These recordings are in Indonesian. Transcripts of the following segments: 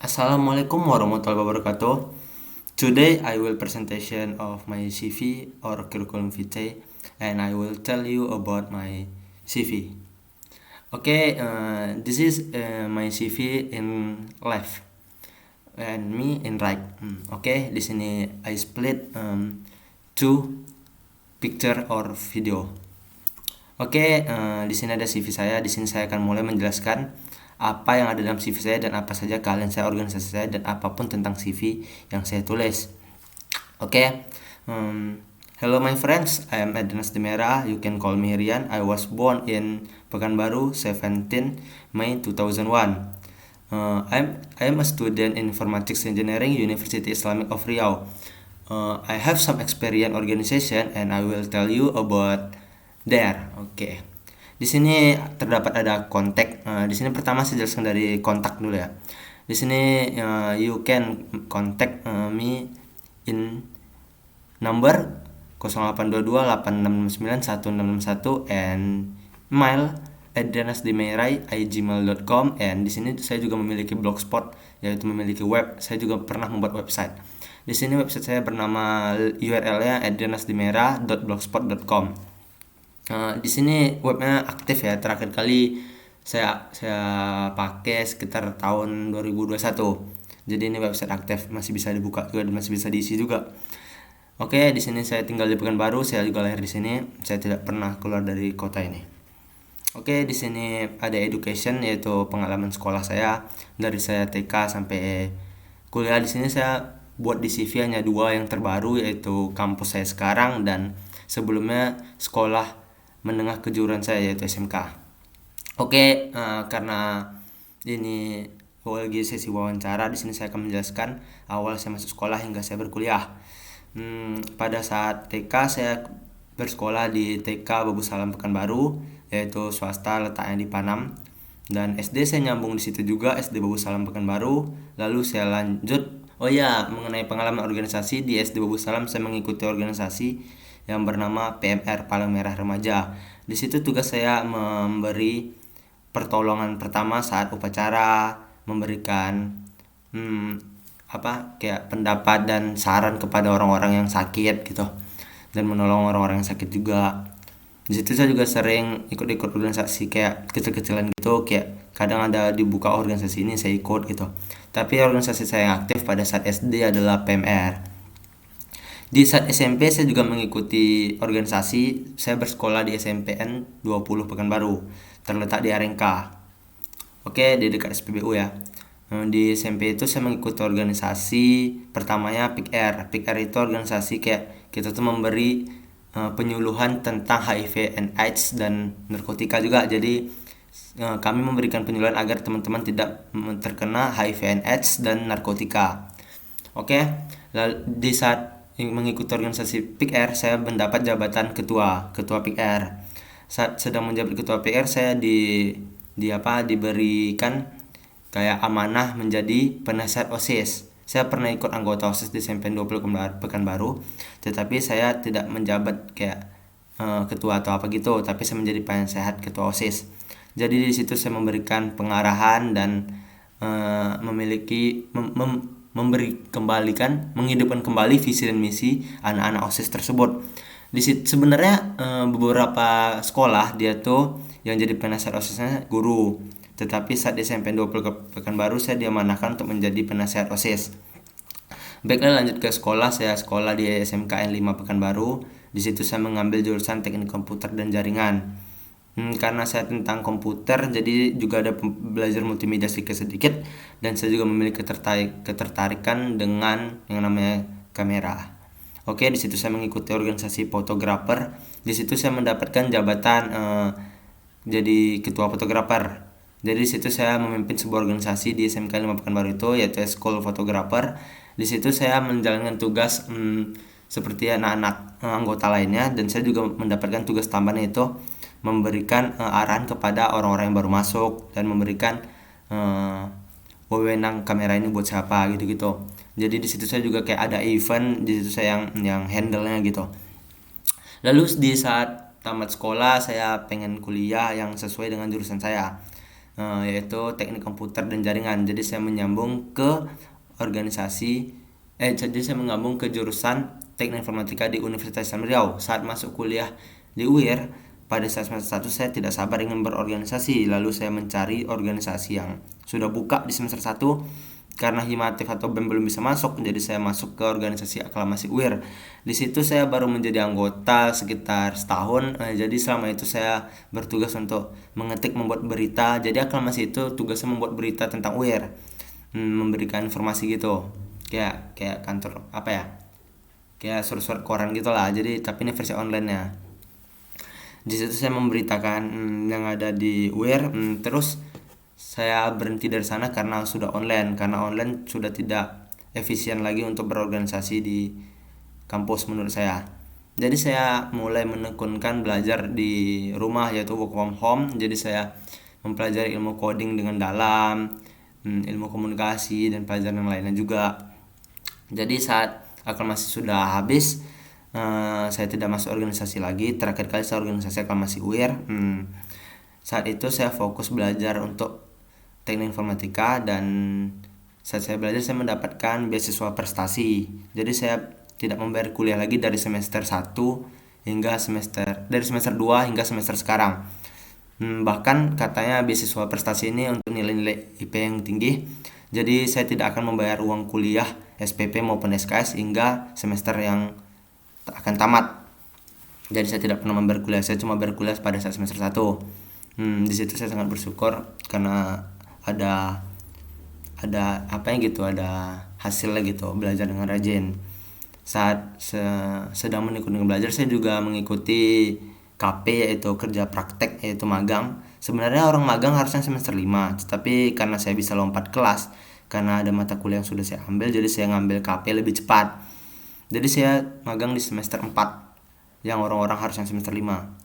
Assalamualaikum warahmatullahi wabarakatuh. Today I will presentation of my CV or curriculum vitae, and I will tell you about my CV. Okay, this is my CV in left and me in right. Okay, di sini I split two picture or video. Oke, di sini ada CV saya. Di sini saya akan mulai menjelaskan apa yang ada dalam CV saya dan apa saja kalian saya, organisasi saya, dan apapun tentang CV yang saya tulis. Oke, hello my friends, I am Ednas Demera. You can call me Rian. I was born in Pekanbaru, 17 May 2001. I am a student in Informatics Engineering, University Islamic of Riau. I have some experience organization and I will tell you about there. Oke. Di sini terdapat ada kontak. Di sini pertama saya jelaskan dari kontak dulu ya. Di sini you can contact me in number 082286691661 and email adrianasdimerai@gmail.com, and di sini saya juga memiliki blogspot, yaitu memiliki web. Saya juga pernah membuat website. Di sini website saya bernama URL-nya adrianasdimera.blogspot.com. Di sini webnya aktif ya. Terakhir kali saya pakai sekitar tahun 2021. Jadi ini website aktif, masih bisa dibuka juga dan masih bisa diisi juga. Oke, di sini saya tinggal di Pekanbaru. Saya juga lahir di sini. Saya tidak pernah keluar dari kota ini. Oke, di sini ada education, yaitu pengalaman sekolah saya dari saya TK sampai kuliah. Di sini saya buat di CV hanya 2 yang terbaru, yaitu kampus saya sekarang dan sebelumnya sekolah menengah kejuruan saya, yaitu SMK. Oke, karena ini lagi sesi wawancara, di sini saya akan menjelaskan awal saya masuk sekolah hingga saya berkuliah. Pada saat TK saya bersekolah di TK Babu Salam Pekanbaru, yaitu swasta, letaknya di Panam. Dan SD saya nyambung di situ juga, SD Babu Salam Pekanbaru. Lalu saya lanjut. Oh ya, mengenai pengalaman organisasi di SD Babu Salam, saya mengikuti organisasi yang bernama PMR, Palang Merah Remaja. Di situ tugas saya memberi pertolongan pertama saat upacara, memberikan kayak pendapat dan saran kepada orang-orang yang sakit gitu, dan menolong orang-orang yang sakit juga. Di situ saya juga sering ikut-ikut organisasi kayak kecil-kecilan gitu, kayak kadang ada dibuka organisasi ini saya ikut gitu. Tapi organisasi saya yang aktif pada saat SD adalah PMR. Di saat SMP saya juga mengikuti organisasi. Saya bersekolah di SMPN 20 Pekanbaru, terletak di Arengka. Oke, di dekat SPBU ya. Di SMP itu saya mengikuti organisasi pertamanya PIKR. PIKR itu organisasi kayak kita tuh memberi penyuluhan tentang HIV and AIDS dan narkotika juga. Jadi kami memberikan penyuluhan agar teman-teman tidak terkena HIV and AIDS dan narkotika. Oke, lalu di saat mengikuti organisasi PIKR saya mendapat jabatan ketua PIKR. Saat sedang menjabat ketua PIKR saya diberikan kayak amanah menjadi penasihat OSIS. Saya pernah ikut anggota OSIS di SMP 20 Pekanbaru, tetapi saya tidak menjabat kayak ketua atau apa gitu, tapi saya menjadi penasehat ketua OSIS. Jadi di situ saya memberikan pengarahan dan menghidupkan kembali visi dan misi anak-anak OSIS tersebut. Di situ sebenarnya beberapa sekolah dia tuh yang jadi penasihat OSISnya guru, tetapi saat di SMP 20 Pekanbaru saya diamanahkan untuk menjadi penasihat OSIS. Baiklah, lanjut ke sekolah. Saya sekolah di SMKN 5 Pekanbaru. Di situ saya mengambil jurusan Teknik Komputer dan Jaringan. Karena saya tentang komputer, jadi juga ada belajar multimedia sedikit-sedikit, dan saya juga memiliki ketertarikan dengan yang namanya kamera. Oke, di situ saya mengikuti organisasi fotografer. Di situ saya mendapatkan jabatan jadi ketua fotografer. Jadi di situ saya memimpin sebuah organisasi di SMK 5 Pekanbaru itu, yaitu School Photographer. Di situ saya menjalankan tugas seperti anak-anak anggota lainnya, dan saya juga mendapatkan tugas tambahan, yaitu memberikan arahan kepada orang-orang yang baru masuk dan memberikan wewenang kamera ini buat siapa gitu-gitu. Jadi di situ saya juga kayak ada event, di situ saya yang handle-nya gitu. Lalu di saat tamat sekolah saya pengen kuliah yang sesuai dengan jurusan saya. yaitu teknik komputer dan jaringan. Jadi saya menyambung ke jadi saya menggabung ke jurusan teknik informatika di Universitas Islam Riau. Saat masuk kuliah di UIR pada saat semester 1 saya tidak sabar ingin berorganisasi, lalu saya mencari organisasi yang sudah buka di semester 1. Karena Himatif atau BEM belum bisa masuk, jadi saya masuk ke organisasi aklamasi UIR. Di situ saya baru menjadi anggota sekitar setahun. Jadi selama itu saya bertugas untuk membuat berita. Jadi aklamasi itu tugasnya membuat berita tentang UIR, memberikan informasi gitu, kayak kantor apa ya, kayak surat-surat koran gitulah. Jadi tapi ini versi online ya. Di situ saya memberitakan yang ada di UIR. Terus saya berhenti dari sana karena online sudah tidak efisien lagi untuk berorganisasi di kampus menurut saya. Jadi saya mulai menekunkan belajar di rumah, yaitu work from home. Jadi saya mempelajari ilmu coding dengan dalam, ilmu komunikasi dan pelajaran yang lainnya juga. Jadi saat aklamasi sudah habis, saya tidak masuk organisasi lagi. Terakhir kali saya organisasi aklamasi UIR. Saat itu saya fokus belajar untuk teknik informatika, dan saat saya belajar saya mendapatkan beasiswa prestasi. Jadi saya tidak membayar kuliah lagi dari semester 1 hingga dari semester 2 hingga semester sekarang. Bahkan katanya beasiswa prestasi ini untuk nilai-nilai IP yang tinggi. Jadi saya tidak akan membayar uang kuliah SPP maupun SKS hingga semester yang akan tamat. Jadi saya tidak pernah membayar kuliah, saya cuma bayar kuliah pada saat semester 1. Di situ saya sangat bersyukur karena ada apa ya gitu, ada hasilnya gitu, belajar dengan rajin. Saat sedang mengikuti belajar, saya juga mengikuti KP, yaitu kerja praktek, yaitu magang. Sebenarnya orang magang harusnya semester 5, tapi karena saya bisa lompat kelas karena ada mata kuliah yang sudah saya ambil, jadi saya ngambil KP lebih cepat. Jadi saya magang di semester 4 yang orang-orang harusnya semester 5.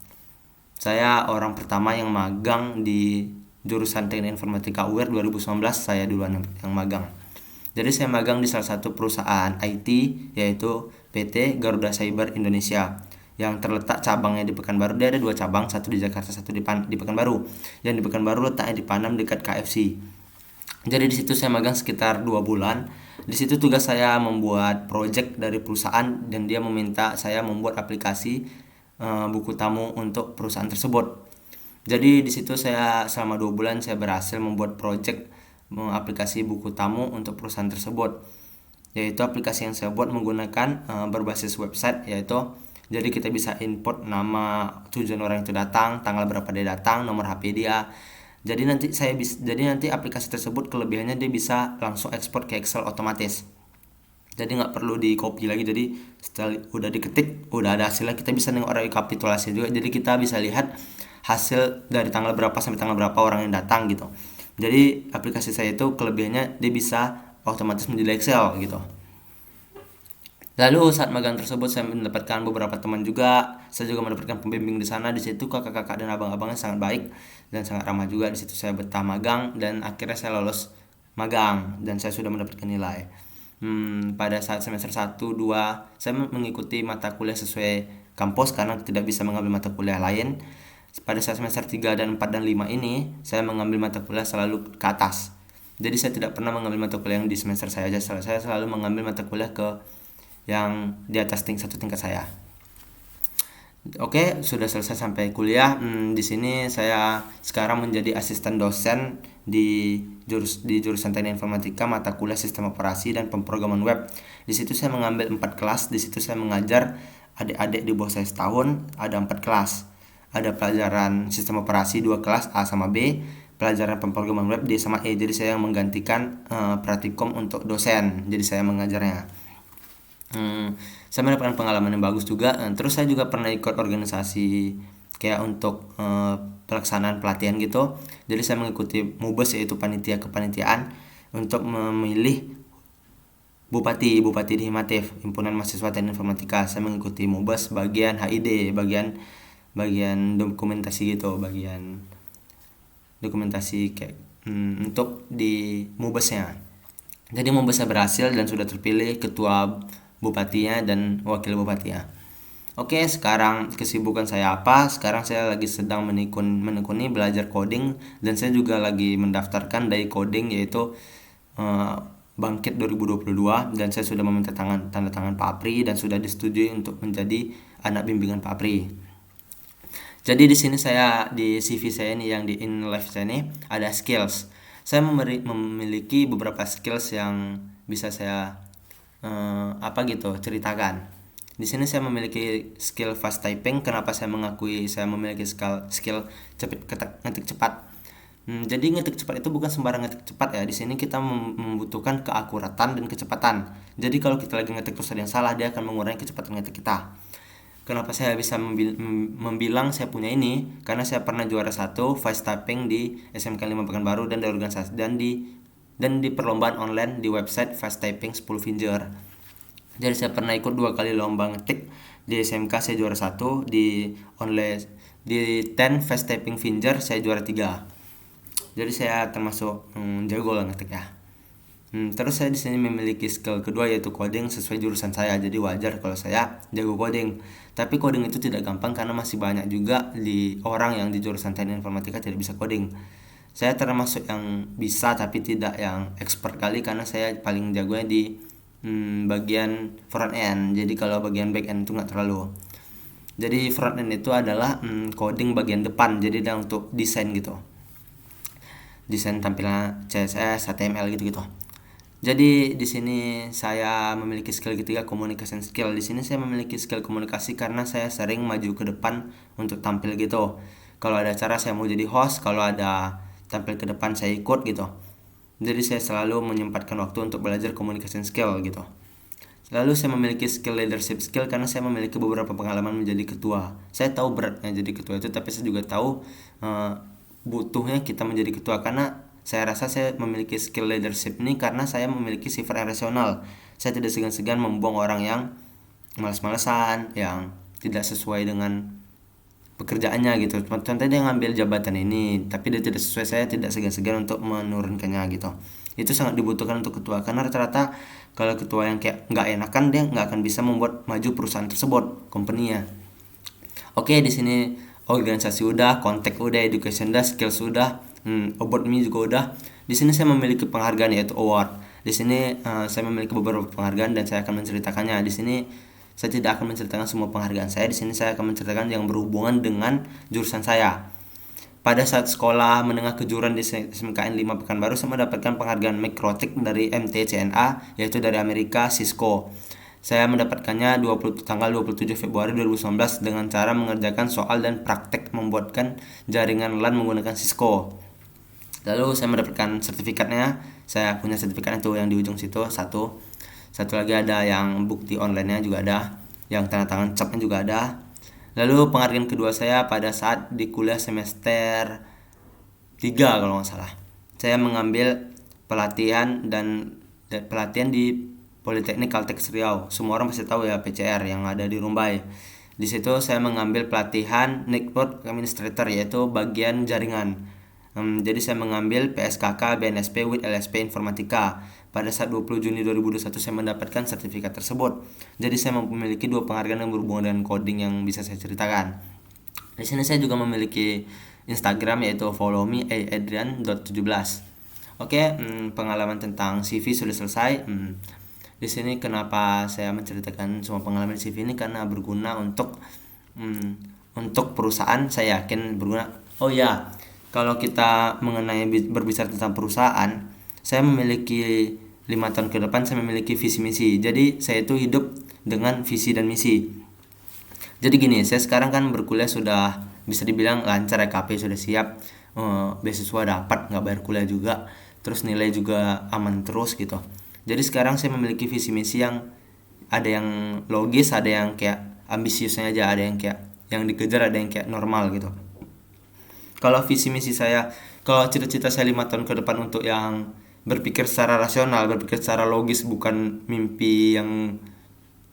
Saya orang pertama yang magang di jurusan teknik informatika UIR 2019, saya duluan yang magang. Jadi saya magang di salah satu perusahaan IT, yaitu PT Garuda Cyber Indonesia, yang terletak cabangnya di Pekanbaru. Dia ada 2 cabang, satu di Jakarta, satu di Pekanbaru. Yang di Pekanbaru letaknya di Panam dekat KFC. Jadi di situ saya magang sekitar 2 bulan. Di situ tugas saya membuat project dari perusahaan, dan dia meminta saya membuat aplikasi buku tamu untuk perusahaan tersebut. Jadi di situ saya selama 2 bulan saya berhasil membuat project aplikasi buku tamu untuk perusahaan tersebut. Yaitu aplikasi yang saya buat menggunakan berbasis website, yaitu jadi kita bisa input nama tujuan orang itu datang, tanggal berapa dia datang, nomor HP dia. Jadi nanti aplikasi tersebut kelebihannya dia bisa langsung ekspor ke Excel otomatis. Jadi nggak perlu di copy lagi. Jadi setelah udah diketik, udah ada hasilnya, kita bisa nengok rekapitulasi juga. Jadi kita bisa lihat hasil dari tanggal berapa sampai tanggal berapa orang yang datang gitu. Jadi aplikasi saya itu kelebihannya dia bisa otomatis menjadi Excel gitu. Lalu saat magang tersebut saya mendapatkan beberapa teman juga. Saya juga mendapatkan pembimbing di sana. Di situ kakak-kakak dan abang-abangnya sangat baik dan sangat ramah juga. Di situ saya betah magang dan akhirnya saya lolos magang dan saya sudah mendapatkan nilai. Pada saat semester 1, 2 saya mengikuti mata kuliah sesuai kampus karena tidak bisa mengambil mata kuliah lain. Pada saat semester 3 dan 4 dan 5 ini saya mengambil mata kuliah selalu ke atas. Jadi saya tidak pernah mengambil mata kuliah yang di semester saya aja. Saya selalu mengambil mata kuliah ke yang di atas satu tingkat saya. Oke, sudah selesai sampai kuliah. Di sini saya sekarang menjadi asisten dosen di jurusan Teknik Informatika, mata kuliah Sistem Operasi dan Pemrograman Web. Di situ saya mengambil 4 kelas. Di situ saya mengajar adik-adik di bawah saya setahun. Ada 4 kelas. Ada pelajaran Sistem Operasi 2 kelas, A sama B. Pelajaran Pemrograman Web D sama E. Jadi saya yang menggantikan praktikum untuk dosen. Jadi saya mengajarnya. Saya mendapatkan pengalaman yang bagus juga. Terus saya juga pernah ikut organisasi kayak untuk pelaksanaan pelatihan gitu. Jadi saya mengikuti MUBES, yaitu panitia kepanitiaan untuk memilih bupati di Himatif, Himpunan Mahasiswa Teknik Informatika. Saya mengikuti MUBES bagian HID, bagian dokumentasi gitu, bagian dokumentasi kayak untuk di MUBES-nya. Jadi MUBES-nya berhasil dan sudah terpilih ketua bupatinya dan wakil bupatinya. Oke, sekarang kesibukan saya apa? Sekarang saya lagi sedang menekuni belajar coding, dan saya juga lagi mendaftarkan dari coding, yaitu eh, Bangkit 2022, dan saya sudah meminta tanda tangan Pak Apri dan sudah disetujui untuk menjadi anak bimbingan Pak Apri. Jadi di sini saya di CV saya ini, yang di in life saya ini ada skills. Saya memiliki beberapa skills yang bisa saya apa gitu ceritakan. Di sini saya memiliki skill fast typing. Kenapa saya mengakui saya memiliki skill ngetik cepat? Jadi ngetik cepat itu bukan sembarang ngetik cepat ya. Di sini kita membutuhkan keakuratan dan kecepatan. Jadi kalau kita lagi ngetik terus ada yang salah, dia akan mengurangi kecepatan ngetik kita. Kenapa saya bisa membilang saya punya ini? Karena saya pernah juara 1 fast typing di SMK 5 Pekanbaru, dan di organisasi dan di perlombaan online di website Fast Typing 10 Finger. Jadi saya pernah ikut 2 kali lomba ngetik. Di SMK saya juara 1, di online di 10 Fast Typing Finger saya juara 3. Jadi saya termasuk jago lah ngetik ya. Terus saya di sini memiliki skill kedua, yaitu coding sesuai jurusan saya. Jadi wajar kalau saya jago coding. Tapi coding itu tidak gampang karena masih banyak juga di orang yang di jurusan teknik informatika tidak bisa coding. Saya termasuk yang bisa tapi tidak yang expert kali, karena saya paling jagonya di bagian front end. Jadi kalau bagian back end itu nggak terlalu. Jadi front end itu adalah coding bagian depan. Jadi dia untuk desain gitu. Desain tampilan CSS, HTML gitu-gitu. Jadi di sini saya memiliki skill ketiga, communication skill. Di sini saya memiliki skill komunikasi karena saya sering maju ke depan untuk tampil gitu. Kalau ada acara saya mau jadi host, kalau ada tampil ke depan saya ikut gitu. Jadi saya selalu menyempatkan waktu untuk belajar communication skill gitu. Lalu saya memiliki skill leadership skill karena saya memiliki beberapa pengalaman menjadi ketua. Saya tahu beratnya jadi ketua itu, tapi saya juga tahu butuhnya kita menjadi ketua, karena saya rasa saya memiliki skill leadership ini karena saya memiliki sifat yang rasional. Saya tidak segan-segan membuang orang yang malas-malasan, yang tidak sesuai dengan pekerjaannya gitu. Contohnya dia ngambil jabatan ini, tapi dia tidak sesuai, saya tidak segan-segan untuk menurunkannya gitu. Itu sangat dibutuhkan untuk ketua, karena rata-rata kalau ketua yang kayak nggak enakan, dia nggak akan bisa membuat maju perusahaan tersebut, company-nya. Oke, di sini organisasi udah, kontak udah, education udah, skills udah, about me juga udah. Di sini saya memiliki penghargaan, yaitu award. Di sini saya memiliki beberapa penghargaan dan saya akan menceritakannya. Di sini saya tidak akan menceritakan semua penghargaan saya. Di sini saya akan menceritakan yang berhubungan dengan jurusan saya. Pada saat sekolah menengah kejuruan di SMKN 5 Pekanbaru, saya mendapatkan penghargaan Microtik dari MTCNA, yaitu dari Amerika, Cisco. Saya mendapatkannya tanggal 27 Februari 2019 dengan cara mengerjakan soal dan praktek membuatkan jaringan LAN menggunakan Cisco. Lalu saya mendapatkan sertifikatnya. Saya punya sertifikatnya tuh yang di ujung situ satu. Satu lagi ada yang bukti online-nya juga ada, yang tanda tangan capnya juga ada. Lalu penghargaan kedua saya pada saat di kuliah semester 3 kalau nggak salah. Saya mengambil pelatihan di Politeknik Caltech Riau. Semua orang pasti tahu ya, PCR yang ada di Rumbai. Di situ saya mengambil pelatihan Network Administrator, yaitu bagian jaringan. Jadi saya mengambil PSKK BNSP with LSP Informatika. Pada saat 20 Juni 2021 saya mendapatkan sertifikat tersebut. Jadi saya memiliki 2 penghargaan yang berhubungan dengan coding yang bisa saya ceritakan. Di sini saya juga memiliki Instagram, yaitu follow me @adrian.17. Oke, pengalaman tentang CV sudah selesai. Di sini kenapa saya menceritakan semua pengalaman di CV ini, karena berguna untuk perusahaan, saya yakin berguna. Oh ya, kalau kita mengenai berbicara tentang perusahaan, saya memiliki 5 tahun ke depan saya memiliki visi misi. Jadi saya itu hidup dengan visi dan misi. Jadi gini, saya sekarang kan berkuliah sudah bisa dibilang lancar, KP sudah siap, beasiswa dapat, nggak bayar kuliah juga, terus nilai juga aman terus gitu. Jadi sekarang saya memiliki visi misi yang ada yang logis, ada yang kayak ambisiusnya aja, ada yang kayak yang dikejar, ada yang kayak normal gitu. Kalau visi misi saya, kalau cita-cita saya 5 tahun ke depan untuk yang berpikir secara rasional, berpikir secara logis, bukan mimpi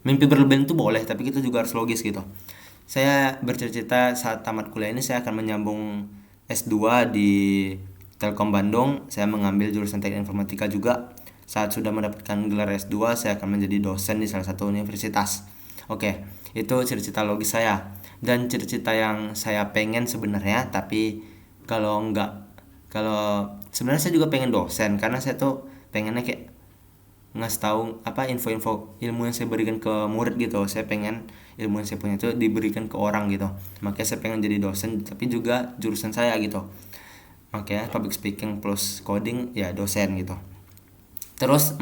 berlebihan itu boleh, tapi kita juga harus logis gitu. Saya bercita-cita saat tamat kuliah ini saya akan menyambung S2 di Telkom Bandung. Saya mengambil jurusan Teknik Informatika juga. Saat sudah mendapatkan gelar S2, saya akan menjadi dosen di salah satu universitas. Oke, itu cita-cita logis saya. Dan cita-cita yang saya pengen sebenarnya, tapi kalau enggak, kalau sebenarnya saya juga pengen dosen, karena saya tuh pengennya kayak ngasih tahu apa info-info ilmu yang saya berikan ke murid gitu. Saya pengen ilmu yang saya punya itu diberikan ke orang gitu. Makanya saya pengen jadi dosen, tapi juga jurusan saya gitu. Makanya public speaking plus coding ya dosen gitu. Terus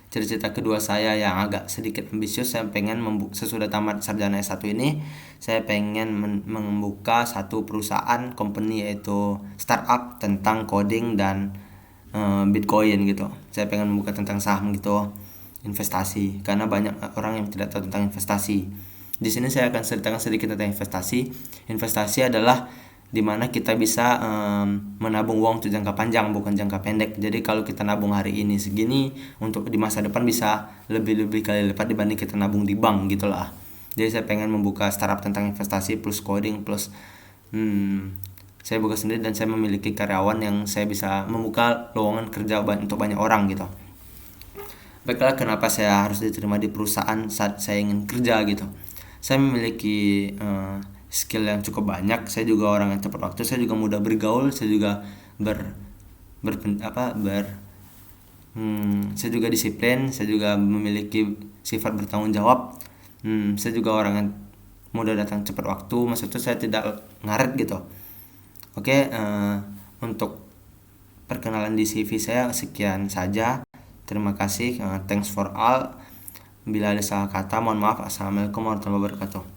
cita-cita kedua saya yang agak sedikit ambisius, saya pengen sesudah tamat sarjana S1 ini, saya pengen membuka satu perusahaan company, yaitu startup tentang coding dan Bitcoin gitu. Saya pengen membuka tentang saham gitu, investasi, karena banyak orang yang tidak tahu tentang investasi. Di sini saya akan ceritakan sedikit tentang investasi. Investasi adalah dimana kita bisa menabung uang untuk jangka panjang, bukan jangka pendek. Jadi kalau kita nabung hari ini segini, untuk di masa depan bisa lebih kali lipat dibanding kita nabung di bank gitulah. Jadi saya pengen membuka startup tentang investasi plus coding plus saya buka sendiri, dan saya memiliki karyawan yang saya bisa membuka lowongan kerja untuk banyak orang gitu. Baiklah, kenapa saya harus diterima di perusahaan saat saya ingin kerja gitu. Saya memiliki skill yang cukup banyak. Saya juga orang yang cepat waktu, saya juga mudah bergaul, saya juga ber, ber apa ber saya juga disiplin, saya juga memiliki sifat bertanggung jawab. Saya juga orang yang mudah datang cepat waktu, maksudnya saya tidak ngaret gitu. Oke, untuk perkenalan di CV saya sekian saja. Terima kasih, thanks for all. Bila ada salah kata mohon maaf. Assalamualaikum warahmatullahi wabarakatuh.